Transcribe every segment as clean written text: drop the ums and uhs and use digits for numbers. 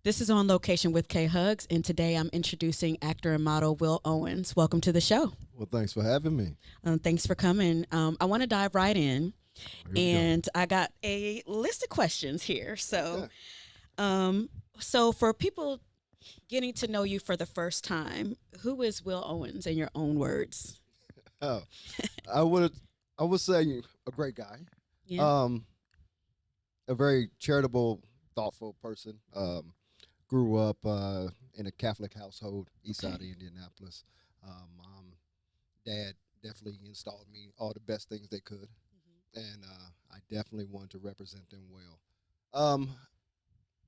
This is On Location with K Hugs, and today I'm introducing actor and model Will Owens. Welcome to the show. Well, thanks for having me. Thanks for coming. I want to dive right in, Here we go. and I got a list of questions here. So, Okay. so for people getting to know you for the first time, who is Will Owens in your own words? Oh, I would say a great guy. Yeah. A very charitable, thoughtful person. Grew up in a Catholic household, east side of Indianapolis. Mom, dad definitely installed me all the best things they could, and I definitely wanted to represent them well.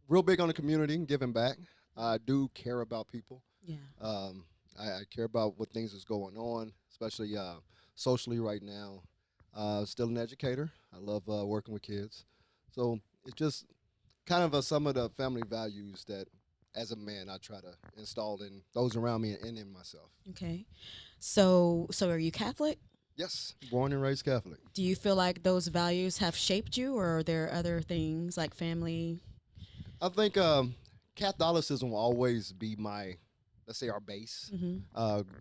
Real big on the community, giving back. I do care about people. Yeah. I care about what things is going on, especially socially right now. Still an educator. I love working with kids. So it's just kind of some of the family values that, as a man, I try to install in those around me and in myself. Okay. So are you Catholic? Yes, born and raised Catholic. Do you feel like those values have shaped you, or are there other things like family? I think Catholicism will always be my, let's say, our base,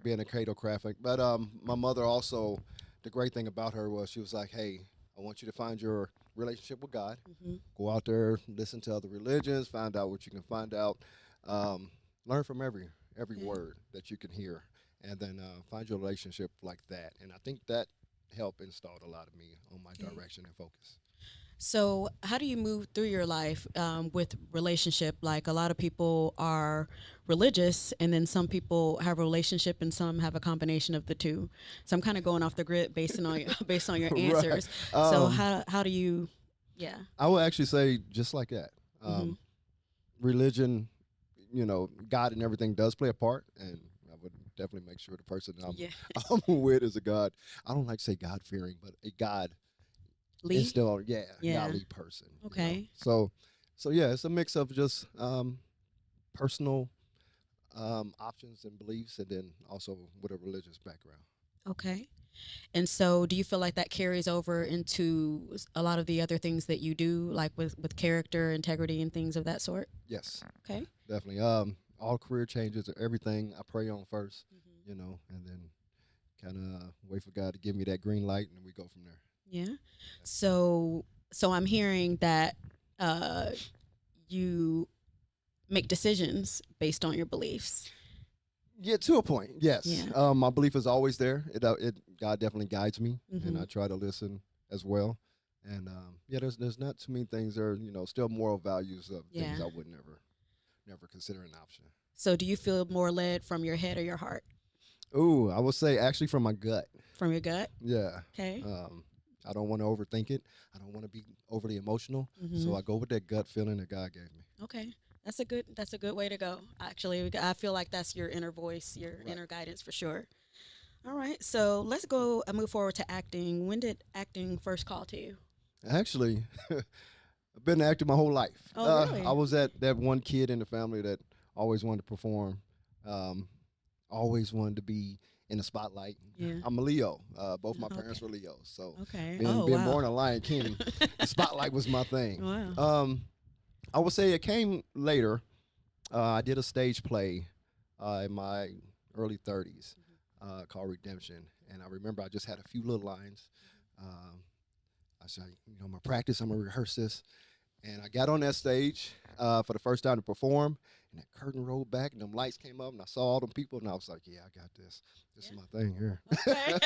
being a cradle Catholic. But my mother also, the great thing about her was she was like, hey, I want you to find your relationship with God. Go out there, listen to other religions, find out what you can find out. Learn from every word that you can hear, and then find your relationship like that. And I think that helped install a lot of me on my direction and focus. So, how do you move through your life with relationship? Like a lot of people are religious, and then some people have a relationship, and some have a combination of the two. So, I'm kind of going off the grid based on based on your Right. answers. So, how do you? Yeah. I would actually say just like that. Religion, God and everything does play a part, and I would definitely make sure the person I'm with is a God. I don't like to say God fearing, but a God Lee? is still Yeah. godly person. Okay. So yeah, it's a mix of just personal options and beliefs, and then also with a religious background. Okay. And so, do you feel like that carries over into a lot of the other things that you do, like with character, integrity, and things of that sort? Yes, Okay. definitely. All career changes, everything I pray on first, and then kind of wait for God to give me that green light, and we go from there. Yeah. So I'm hearing that you make decisions based on your beliefs. Yeah, to a point, yes. Yeah. My belief is always there. It God definitely guides me, and I try to listen as well. And there's not too many things there. Still moral values of things I would never consider an option. So do you feel more led from your head or your heart? Ooh, I would say actually from my gut. From your gut? Yeah. Okay. I don't want to overthink it. I don't want to be overly emotional. So I go with that gut feeling that God gave me. Okay. That's a good way to go. Actually, I feel like that's your inner voice, your inner guidance for sure. All right. So let's go and move forward to acting. When did acting first call to you? Actually, I've been acting my whole life. Oh, really? I was that one kid in the family that always wanted to perform, always wanted to be in the spotlight. Yeah. I'm a Leo. Both my parents were Leos. So Okay. being born a Lion King, the spotlight was my thing. Wow. I would say it came later. I did a stage play in my early 30s called Redemption. And I remember I just had a few little lines. I said, my practice, I'm going to rehearse this. And I got on that stage for the first time to perform. And that curtain rolled back and them lights came up. And I saw all them people. And I was like, yeah, I got this. This is my thing here. Okay.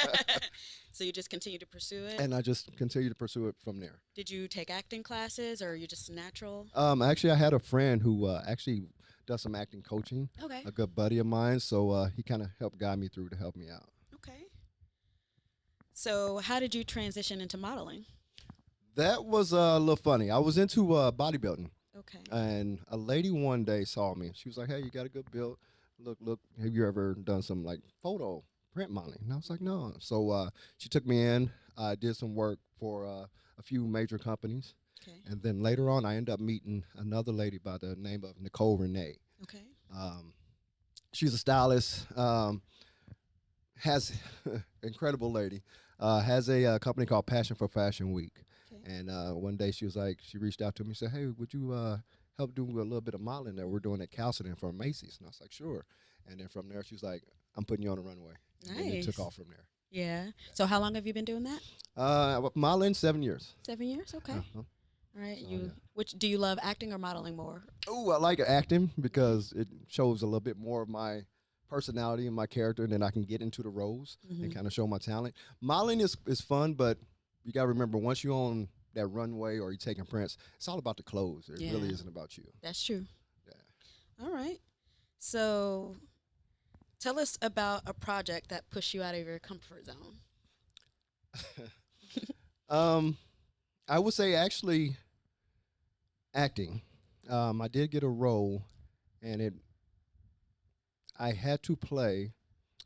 So you just continue to pursue it? And I just continued to pursue it from there. Did you take acting classes, or are you just natural? Actually, I had a friend who actually does some acting coaching. Okay. A good buddy of mine. So he kind of helped guide me through to help me out. Okay. So how did you transition into modeling? That was a little funny. I was into bodybuilding. Okay. And a lady one day saw me. She was like, hey, you got a good build. Look, have you ever done some like photo print modeling? And I was like, no. So she took me in. I did some work for a few major companies. Okay. And then later on, I ended up meeting another lady by the name of Nicole Renee. Okay. Um, she's a stylist, has incredible lady, has a company called Passion for Fashion Week. Okay. And one day she was like, she reached out to me and said, hey, would you help do a little bit of modeling that we're doing at Cowston for Macy's? And I was like, sure. And then from there, she was like, I'm putting you on the runway. And then it took Nice. off from there. Yeah. So how long have you been doing that? Modeling 7 years. 7 years. Okay. Uh-huh. All right. So, You yeah. which do you love, acting or modeling more? Oh, I like acting because it shows a little bit more of my personality and my character, and then I can get into the roles and kind of show my talent. Modeling is fun, but you got to remember, once you're on that runway or you're taking prints, it's all about the clothes. It really Yeah. isn't about you. That's true. Yeah. All right. So tell us about a project that pushed you out of your comfort zone. I would say actually acting. I did get a role, and I had to play,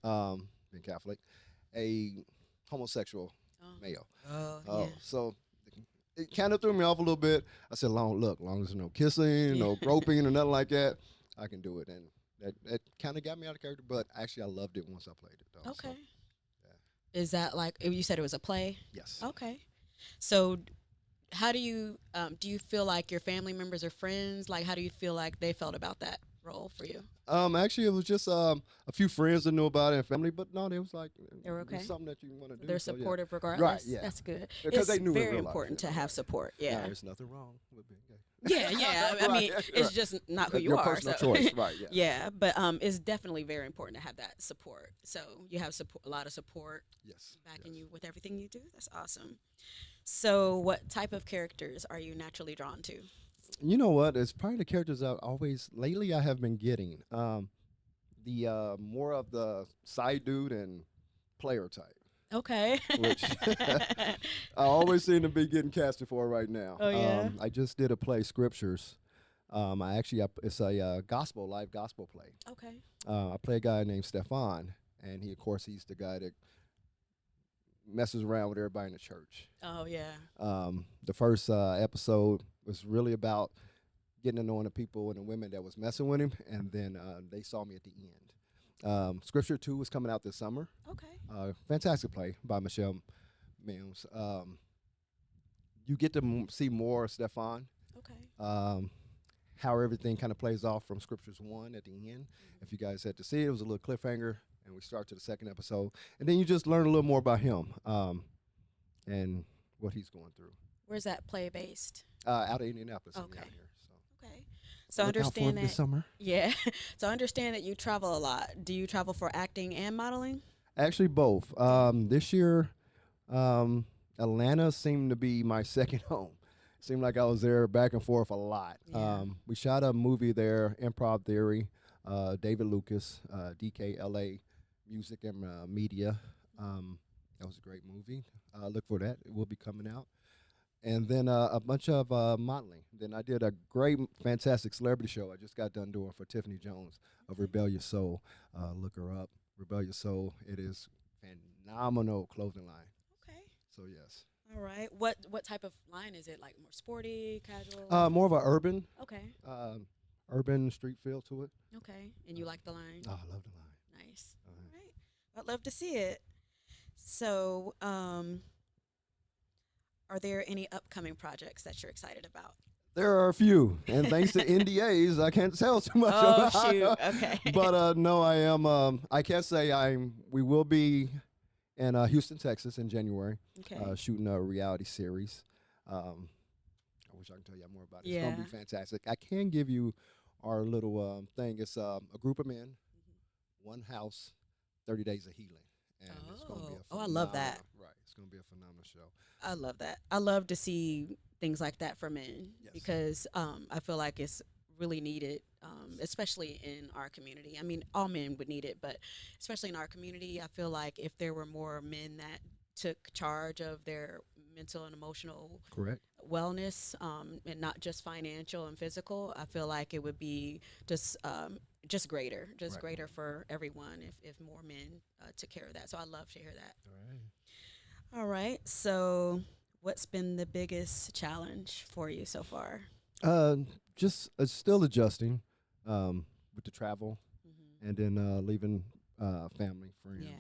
being Catholic, a homosexual Oh. male. Oh, Oh, so it kind of threw me off a little bit. I said, long as there's no kissing, no groping, or nothing like that, I can do it. And that kind of got me out of character, but actually I loved it once I played it, though. Okay. So, Is that like you said it was a play? yes. Okay. So how do you feel like your family members or friends, like how do you feel like they felt about that role for you? Actually, it was just a few friends that knew about it and family, but no, they was like, They were okay? It's something that you want to do. They're so, yeah. supportive regardless. Right, yeah. That's good. Because It's they knew in very real life, important you to know, have right. support. No, Yeah. there's nothing wrong with being gay. Yeah, yeah. I mean, Right, it's right. just not who you Your are. personal so. choice, right? Yeah. Yeah, but it's definitely very important to have that support. So you have support, a lot of support Yes. backing yes. you with everything you do. That's awesome. So what type of characters are you naturally drawn to? You know what? It's probably the characters I've always lately I have been getting. The more of the side dude and player type, Okay. which I always seem to be getting casted for right now. Oh, yeah? I just did a play, Scriptures. It's a live gospel play. Okay. I play a guy named Stefan, and he's the guy that messes around with everybody in the church. Oh yeah. The first episode was really about getting to know the people and the women that was messing with him, and then they saw me at the end. Scripture 2 is coming out this summer. Okay. Fantastic play by Michelle Mims. You get to see more of Stefan, Okay. how everything kind of plays off from Scriptures 1 at the end. If you guys had to see it, it was a little cliffhanger, and we start to the second episode. And then you just learn a little more about him and what he's going through. Where's that play based? Out of Indianapolis. I'm Okay. out here, so. Okay. So Look out for understand him this that. summer. Yeah. So understand that you travel a lot. Do you travel for acting and modeling? Actually, both. This year, Atlanta seemed to be my second home. Seemed like I was there back and forth a lot. Yeah. We shot a movie there, Improv Theory, David Lucas, DKLA Music and Media. That was a great movie. Look for that. It will be coming out. And then a bunch of modeling. Then I did a great, fantastic celebrity show I just got done doing for Tiffany Jones of Rebellious Soul. Look her up, Rebellious Soul. It is phenomenal clothing line. Okay. So yes. All right. What type of line is it? Like more sporty, casual? More of a urban, Okay. urban street feel to it. Okay. And you like the line? Oh, I love the line. Nice. All right. I'd love to see it. So, are there any upcoming projects that you're excited about? There are a few, and thanks to NDAs, I can't tell too much. Oh, about shoot. Okay. But no, I am. I can't say we will be in Houston, Texas, in January, Okay. shooting a reality series. I wish I could tell you more about it. It's Yeah. gonna be fantastic. I can give you our little thing. It's a group of men, one house, 30 days of healing, and it's gonna be a Oh, I love that. Right, it's gonna be a phenomenal show. I love that. I love to see things like that for men Yes. because I feel like it's really needed, especially in our community. I mean, all men would need it, but especially in our community, I feel like if there were more men that took charge of their mental and emotional Correct. wellness, and not just financial and physical, I feel like it would be just greater, Right. greater for everyone if more men took care of that. So I love to hear that. All right. All right. So What's been the biggest challenge for you so far? Uh, just still adjusting with the travel, Mm-hmm. and then leaving family, friends, Yeah.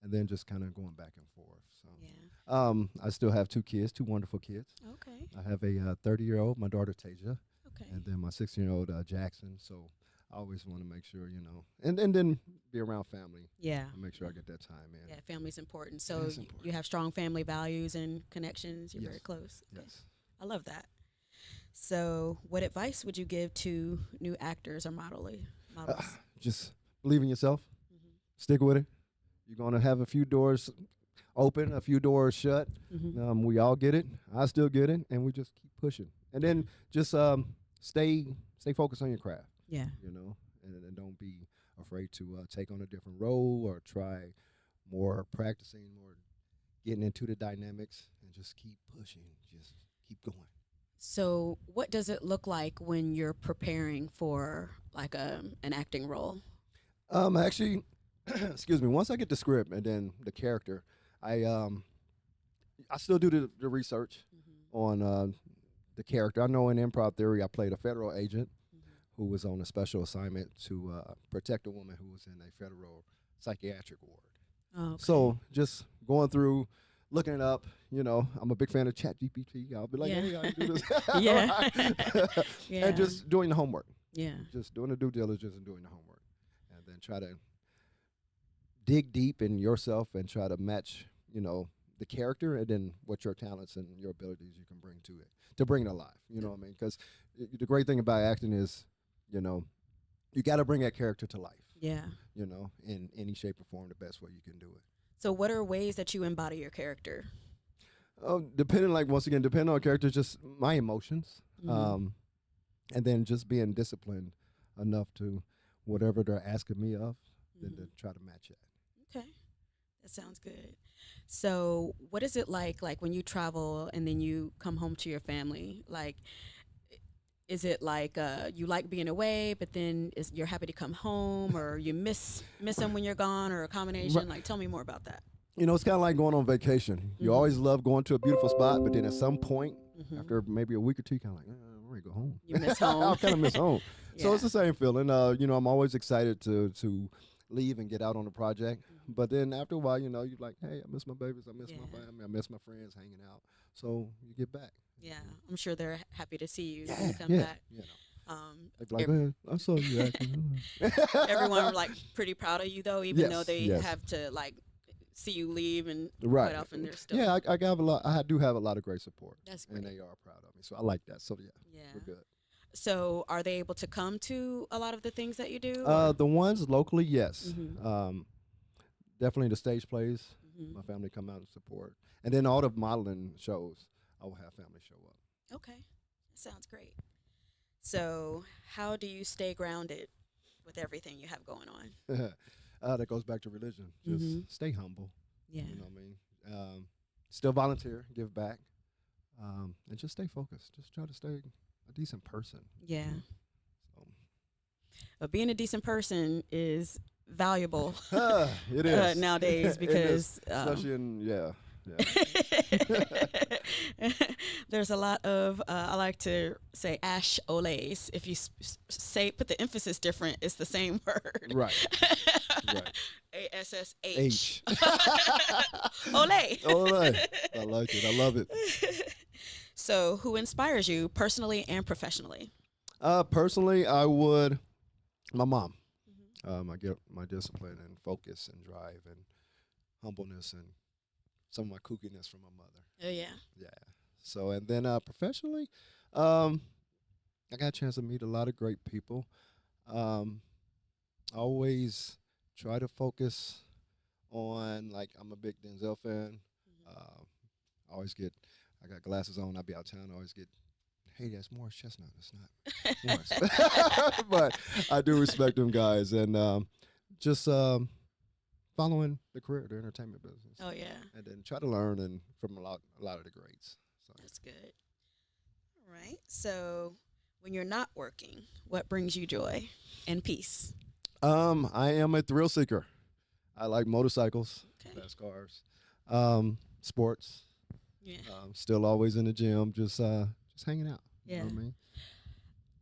and then just kind of going back and forth. So Yeah. I still have two kids, two wonderful kids. Okay. I have a 30-year-old, my daughter Tasia, Okay. and then my 16-year-old Jackson. So I always want to make sure, and then be around family Yeah. and make sure I get that time in. Yeah, family's important. Yeah, So it's you important. have strong family values and connections. You're Yes. very close. Okay. Yes. I love that. So, what advice would you give to new actors or models? Just believe in yourself. Mm-hmm. Stick with it. You're gonna have a few doors open, a few doors shut. Mm-hmm. We all get it. I still get it, and we just keep pushing. And then just stay focused on your craft. Yeah. And don't be afraid to take on a different role or try more practicing, more getting into the dynamics, and just keep pushing. Just keep going. So, what does it look like when you're preparing for like an acting role? Actually, excuse me. Once I get the script and then the character, I still do the research Mm-hmm. on the character. I know in improv theory, I played a federal agent Mm-hmm. who was on a special assignment to protect a woman who was in a federal psychiatric ward. Oh, okay. So just going through, looking it up. I'm a big fan of ChatGPT. I'll be like, Yeah. hey, I can do this. Yeah. Yeah. And just doing the homework, Yeah. just doing the due diligence and doing the homework, and then try to dig deep in yourself and try to match, the character and then what your talents and your abilities you can bring to it to bring it alive. You know what I mean? Because the great thing about acting is, you got to bring that character to life. Yeah. In any shape or form, the best way you can do it. So, what are ways that you embody your character? Depending on the character, just my emotions, Mhm. and then just being disciplined enough to whatever they're asking me of, then to Mhm. try to match it. Okay, that sounds good. So, what is it like when you travel and then you come home to your family? Like, is it like you like being away, but then you're happy to come home, or you miss them when you're gone, or a combination? Like, tell me more about that. It's kind of like going on vacation. You always love going to a beautiful spot, but then at some point, Mm-hmm. after maybe a week or two, you kind of like, I'm ready to go home. You miss home. I kind of miss home. So Yeah. it's the same feeling. I'm always excited to leave and get out on the project. Mhm. But then after a while, you're like, hey, I miss my babies. I miss my Yeah. family. I miss my friends hanging out. So you get back. Yeah, I'm sure they're happy to see you when Yeah, you come yeah. back. They'd be like, Ev- man, I saw you acting. everyone like pretty proud of you though, even though Yes, they yes. have to like see you leave, and Right. quite often they're still. Yeah, I have a lot. I do have a lot of great support, That's and great. they are proud of me. So I like that. So yeah, Yeah. we're good. So are they able to come to a lot of the things that you do? or- The ones locally, yes. Mhm. Definitely the stage plays. Mhm. My family come out and support, and then all the modeling shows, I will have family show up. Okay, that sounds great. So how do you stay grounded with everything you have going on? That goes back to religion. Just Mhm. stay humble. Yeah. You know what I mean? Still volunteer, give back, and just stay focused. Just try to stay a decent person. Yeah. So. But being a decent person is valuable It is nowadays It because is, especially in yeah. there's a lot of I like to say ash olays. If you put the emphasis different, it's the same word. Right. Right. ASSH. H. Olay. Olay. I like it. I love it. So, who inspires you personally and professionally? Personally, I would my mom. I get my discipline and focus and drive and humbleness and some of my kookiness from my mother. Oh yeah. Yeah. So and then professionally, I got a chance to meet a lot of great people. I always try to focus on I'm a big Denzel fan. I got glasses on. I be out of town. I always get, hey, that's Morris Chestnut. It's not Morris, but I do respect them guys and just following the career, the entertainment business. Oh yeah. And then try to learn and from a lot of the greats. So. That's good. All right. So, when you're not working, what brings you joy and peace? I am a thrill seeker. I like motorcycles, Okay. fast cars, sports, Yeah. Still always in the gym, just hanging out. You Yeah. know what I mean?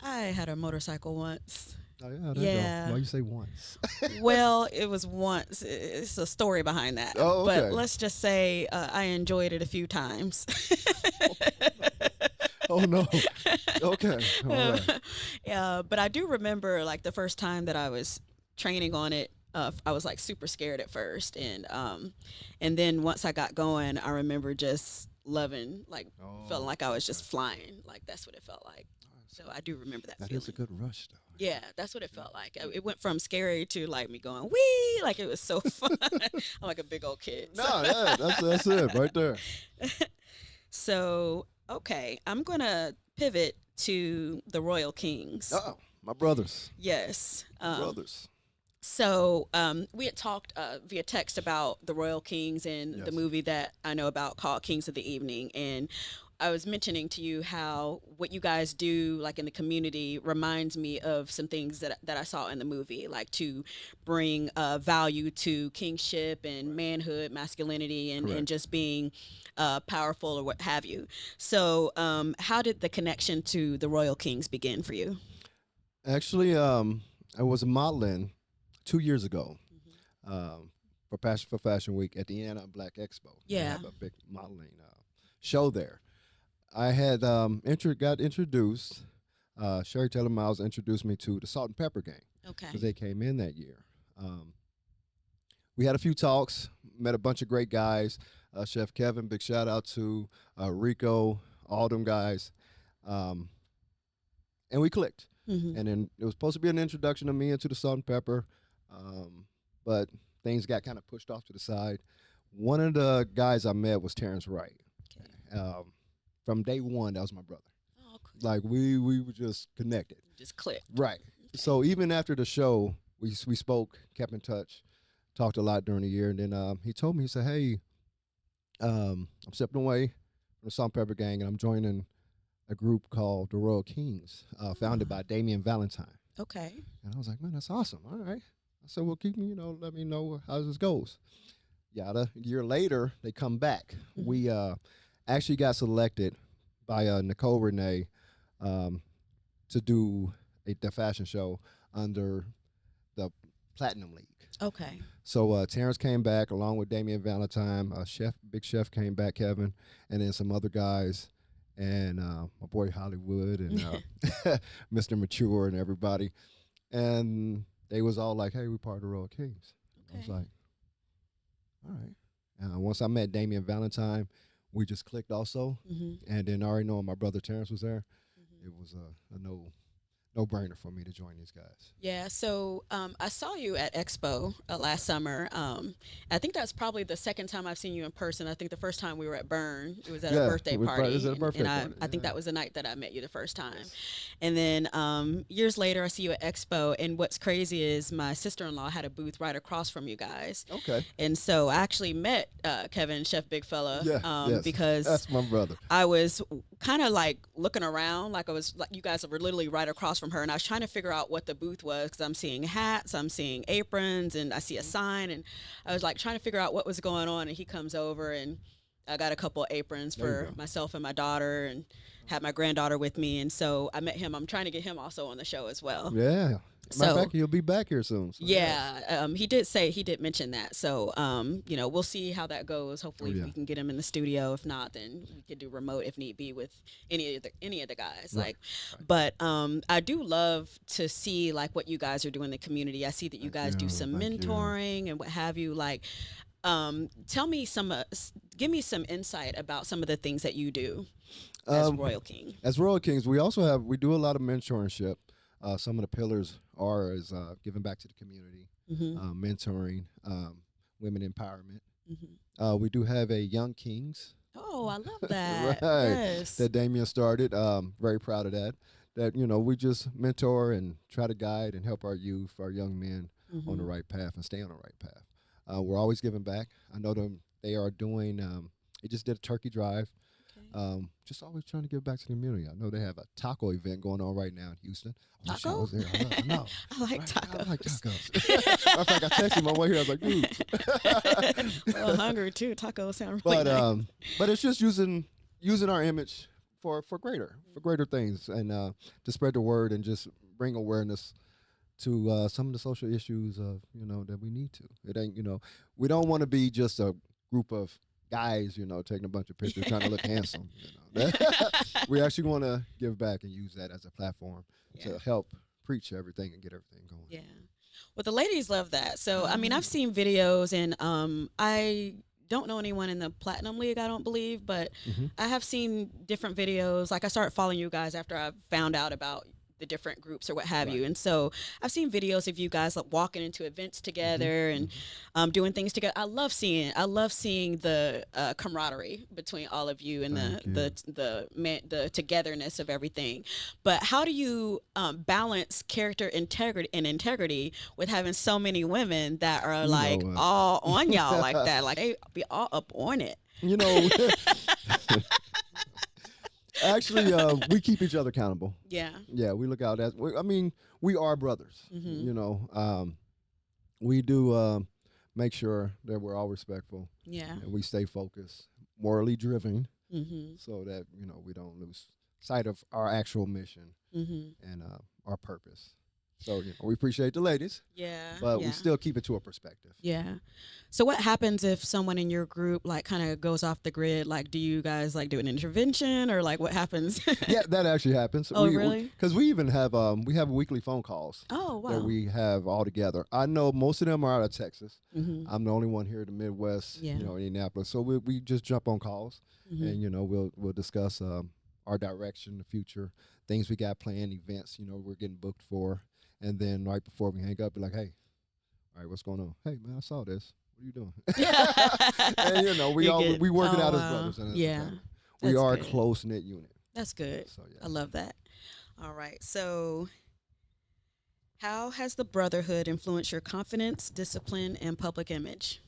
I had a motorcycle once. Oh yeah, there you go. Yeah. Why you say once? Well, it was once. It's a story behind that. Oh, But okay. let's just say I enjoyed it a few times. Oh no. Okay. All right. Yeah, but I do remember like the first time that I was training on it. I was like super scared at first, and then once I got going, I remember just loving, like, feeling Oh, like I was just okay. flying. Like that's what it felt like. So I do remember that That feeling. is a good rush, though. Yeah, that's what it felt like. It went from scary to like me going wee, like it was so fun. I'm like a big old kid. No, yeah, that's it right there. So okay, I'm gonna pivot to the Royal Kings. Oh, my brothers. Yes. Brothers. So we had talked via text about the Royal Kings and the Yes. movie that I know about called Kings of the Evening, and I was mentioning to you how what you guys do, like in the community, reminds me of some things that I saw in the movie, like to bring value to kingship and manhood, masculinity, and Correct. just being powerful or what have you. So, how did the connection to the Royal Kings begin for you? Actually, I was modeling 2 years ago for Fashion Week at the Indiana Black Expo. They Yeah. have a big modeling show there. I had got introduced. Sherry Taylor Miles introduced me to the Salt and Pepper Gang Okay. because they came in that year. We had a few talks, met a bunch of great guys. Chef Kevin, big shout out to Rico, all them guys. And we clicked. Mm-hmm. And then it was supposed to be an introduction of me into the Salt and Pepper, but things got kind of pushed off to the side. One of the guys I met was Terrence Wright. Okay. From day one, that was my brother. Oh, okay. Like we were just connected. Just clicked. Right. Okay. So even after the show, we spoke, kept in touch, talked a lot during the year, and then he told me, he said, "Hey, I'm stepping away from the Salt and Pepper Gang, and I'm joining a group called the Royal Kings, founded by Damian Valentine." Okay. And I was like, "Man, that's awesome. All right." I said, "Well, keep me, let me know how this goes." Yada. A year later, they come back. Mhm. We actually got selected by Nicole Renee to do the fashion show under the Platinum League. Okay. So Terrence came back along with Damian Valentine, Big Chef came back, Kevin, and then some other guys, and my boy Hollywood and Mr. Mature and everybody, and they was all like, "Hey, we part of the Royal Kings." I was Okay. like, "All right." Once I met Damian Valentine, we just clicked also, Mm-hmm. and then already knowing my brother Terrence was there, Mm-hmm. it was a no brainer for me to join these guys. Yeah, so I saw you at Expo last summer. I think that's probably the second time I've seen you in person. I think the first time we were at Burn, it was at a birthday it was party. it was at a birthday and party. I think Yeah. that was the night that I met you the first time. Yes. And then years later, I see you at Expo. And what's crazy is my sister-in-law had a booth right across from you guys. Okay. And so I actually met Kevin, Chef Big Fella, Yeah. Yes. because That's my brother. I was kind of like looking around, like I was like you guys were literally right across from her, and I was trying to figure out what the booth was because I'm seeing hats, I'm seeing aprons, and I see a sign, and I was like trying to figure out what was going on. And he comes over, and I got a couple of aprons There you for go. myself and my daughter, and had my granddaughter with me, and so I met him. I'm trying to get him also on the show as well. Yeah. Matter of So fact, he'll be back here soon. So yes. yeah, he did mention that. So, we'll see how that goes. Hopefully, yeah. we can get him in the studio. If not, then we could do remote if need be with any of the guys. Right, But I do love to see like what you guys are doing in the community. I see that you guys do some Thank you. mentoring and what have you. Like, tell me give me some insight about some of the things that you do as Royal King. As Royal Kings, we do a lot of mentorship. Some of the pillars are giving back to the community, Mm-hmm. mentoring, women empowerment. Mm-hmm. We do have a Young Kings Oh, I love that. right Yes. that Damien started. Very proud of that. That we just mentor and try to guide and help our youth, our young men on the Mhm. right path and stay on the right path. We're always giving back. I know they are doing. They just did a turkey drive Just always trying to give back to the community. I know they have a taco event going on right now in Houston. I wish I Taco? was there. I know. I like Right? tacos. I like tacos. Matter of fact, I texted him on my way here. I was like, dude. Well, I'm hungry too. Tacos sound really nice. But it's just using our image for greater things, and to spread the word and just bring awareness to some of the social issues of that we need to. It ain't we don't want to be just a group of guys taking a bunch of pictures trying to look handsome. We actually want to give back and use that as a platform to help preach everything and get everything going. Yeah. Well, the ladies love that. So, I mean, I've seen videos, and I don't know anyone in the Platinum League, I don't believe, but I have seen different videos. Like, I started following you guys after I found out about the different groups or what have you. And so I've seen videos of you guys like walking into events together and doing things together. I love seeing the camaraderie between all of you and the togetherness of everything. But how do you balance character integrity with having so many women that are all on y'all like that? Like they be all up on it. Actually, we keep each other accountable. Yeah. Yeah, we look out we are brothers. We do make sure that we're all respectful. Yeah. And we stay focused, morally driven, so that we don't lose sight of our actual mission and our purpose. So we appreciate the ladies. Yeah. But we still keep it to a perspective. Yeah. So what happens if someone in your group like kind of goes off the grid? Like, do you guys like do an intervention or like what happens? Yeah, that actually happens. Oh, really? Because we even have weekly phone calls. Oh, wow. That we have all together. I know most of them are out of Texas. I'm the only one here in the Midwest. Indianapolis. So we just jump on calls and we'll discuss our direction, the future, things we got planned, events we're getting booked for. And then right before we hang up, be like, hey, all right, what's going on? Hey, man, I saw this. What are you doing? And, we work it out as brothers. And we are a close-knit unit. That's good. So, I love that. All right. So how has the brotherhood influenced your confidence, discipline, and public image?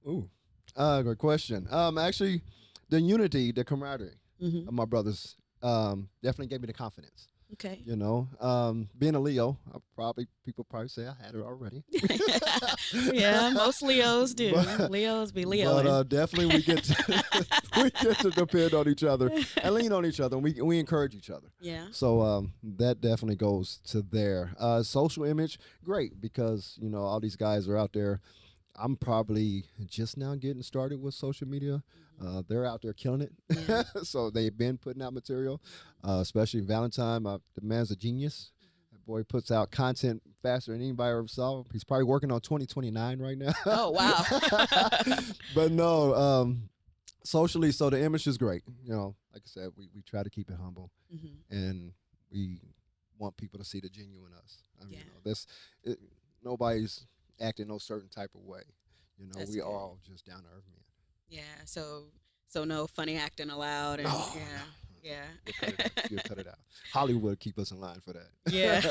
Ooh, good question. Actually, the unity, the camaraderie of my brothers definitely gave me the confidence. Okay. Being a Leo, people probably say I had it already. Yeah, most Leos do. Leos be Leo. But definitely we get to depend on each other and lean on each other, and we encourage each other. Yeah. So that definitely goes to there. Social image, great, because all these guys are out there. I'm probably just now getting started with social media. They're out there killing it. Yeah. So they've been putting out material, especially Valentine. The man's a genius. That boy puts out content faster than anybody ever saw. He's probably working on 2029 right now. Oh, wow. But no, socially, so the image is great. Like I said, we try to keep it humble. And we want people to see the genuine us. Nobody's acting no certain type of way. We are all just down to earth men. Yeah, so no funny acting allowed, and You cut it out. Hollywood keep us in line for that. Yeah.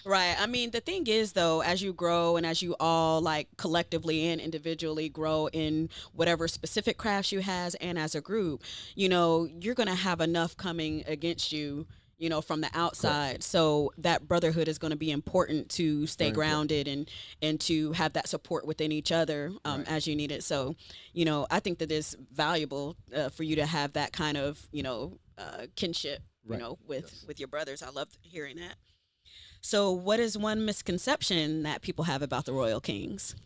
Right. I mean, the thing is, though, as you grow and as you all like collectively and individually grow in whatever specific crafts you has and as a group, you're going to have enough coming against you from the outside. Correct. So that brotherhood is going to be important to stay grounded and to have that support within each other as you need it. So, I think that it's valuable for you to have that kind of, kinship, with your brothers. I love hearing that. So what is one misconception that people have about the Royal Kings?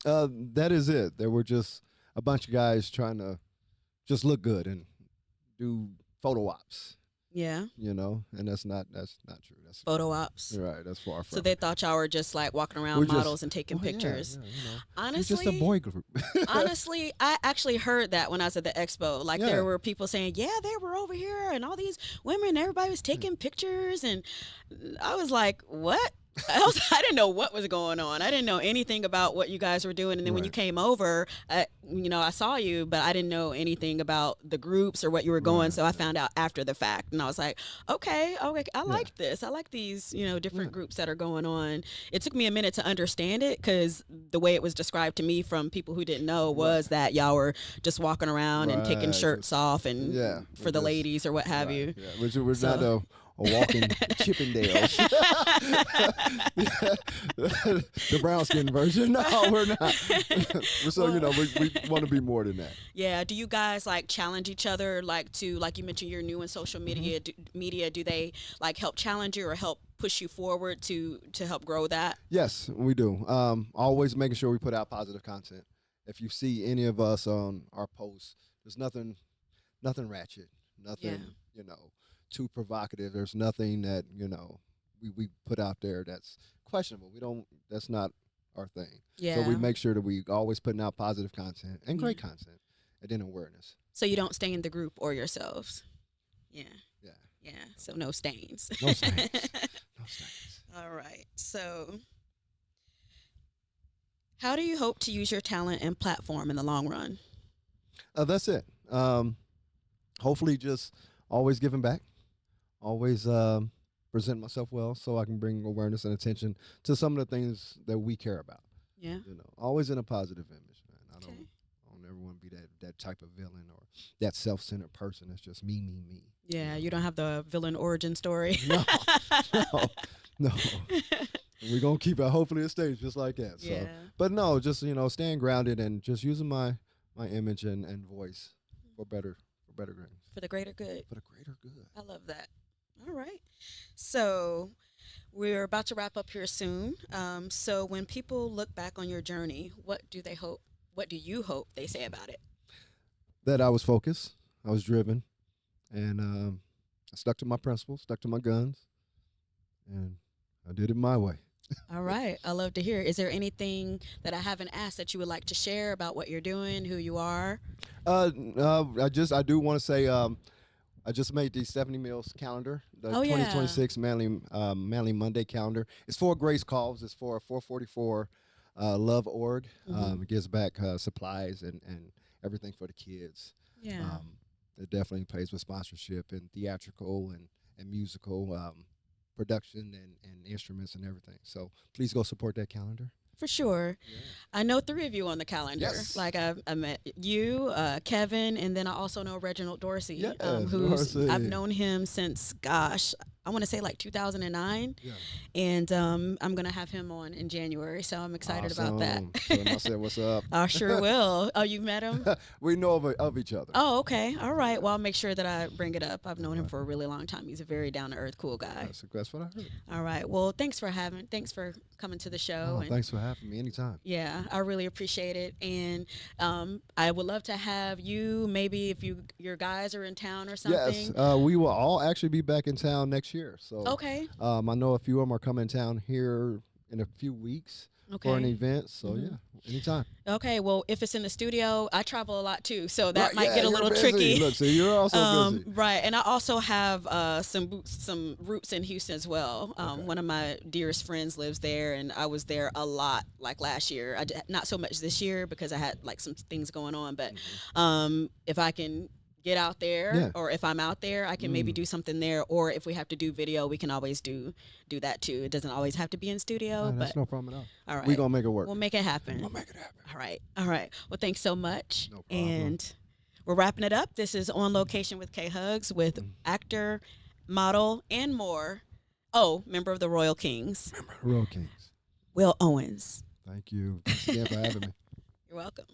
That is it. There were just a bunch of guys trying to just look good and do photo ops. Yeah. And that's not true. That's photo ops. Right, that's far from. So they thought y'all were just like walking around models and taking pictures. Yeah, Honestly, it's just a boy group. Honestly, I actually heard that when I was at the expo. Like there were people saying, "Yeah, they were over here and all these women, everybody was taking pictures," and I was like, "What?" I didn't know what was going on. I didn't know anything about what you guys were doing. And then when you came over, I saw you, but I didn't know anything about the groups or what you were going. So I found out after the fact, and I was like, okay, I like this. I like these, different groups that are going on. It took me a minute to understand it because the way it was described to me from people who didn't know was that y'all were just walking around and taking shirts off and for the ladies or what have you. Yeah, which we're not a walking Chippendales. The brown skin version. No, we're not. So, we want to be more than that. Yeah. Do you guys like challenge each other? Like you mentioned, you're new in social media. Do they like help challenge you or help push you forward to help grow that? Yes, we do. Always making sure we put out positive content. If you see any of us on our posts, there's nothing ratchet, nothing, too provocative. There's nothing that, we put out there that's questionable. That's not our thing. Yeah. So we make sure that we always putting out positive content and great content and then awareness. So you don't stain the group or yourselves. Yeah. Yeah. Yeah. So no stains. No stains. No stains. All right. So how do you hope to use your talent and platform in the long run? That's it. Hopefully just always giving back. Always present myself well so I can bring awareness and attention to some of the things that we care about. Yeah. Always in a positive image, man. I don't ever want to be that type of villain or that self-centered person. It's just me. Yeah, you don't have the villain origin story. No. We're going to keep it. Hopefully it stays just like that. So, yeah. But no, just, staying grounded and just using my image and voice for better grain. For the greater good. For the greater good. I love that. All right. So we're about to wrap up here soon. So when people look back on your journey, what do you hope they say about it? That I was focused, I was driven, and I stuck to my principles, stuck to my guns, and I did it my way. All right. I love to hear. Is there anything that I haven't asked that you would like to share about what you're doing, who you are? I do want to say I just made the Stephanie Mills calendar, the 2026 Manly Monday calendar. It's for Grace Calls. It's for 444 Love Org. It gives back supplies and everything for the kids. Yeah. It definitely pays with sponsorship and theatrical and musical production and instruments and everything. So please go support that calendar. For sure. Yeah. I know 3 of you on the calendar. Yes. Like I met you, Kevin, and then I also know Reginald Dorsey, Yes, Dorsey. I've known him since, I want to say like 2009. Yeah. And I'm going to have him on in January, so I'm excited about that. So I said, what's up? I sure will. Oh, you've met him? We know of each other. Oh, okay. All right. Well, I'll make sure that I bring it up. I've known him for a really long time. He's a very down-to-earth, cool guy. That's what I heard. All right. Well, thanks for coming to the show. Thanks for having me anytime. Yeah, I really appreciate it. And I would love to have you, maybe if your guys are in town or something. Yes, we will all actually be back in town next year. So okay. I know a few of them are coming in town here in a few weeks for an event. So yeah, anytime. Okay, well, if it's in the studio, I travel a lot too, so that might get a little busy. tricky. Look, so you're also busy. Right, and I also have some roots in Houston as well. One of my dearest friends lives there, and I was there a lot, like last year. Not so much this year because I had like some things going on, but if I can get out there or if I'm out there, I can maybe do something there, or if we have to do video, we can always do that too. It doesn't always have to be in studio. That's but no problem at all. All right. We're going to make it work. We'll make it happen. We'll make it happen. All right. Well, thanks so much. No problem. And we're wrapping it up. This is On Location with K Hugs with actor, model, and more. Oh, member of the Royal Kings. Royal Kings. Will Owens. Thank you. Thanks again for having me. You're welcome.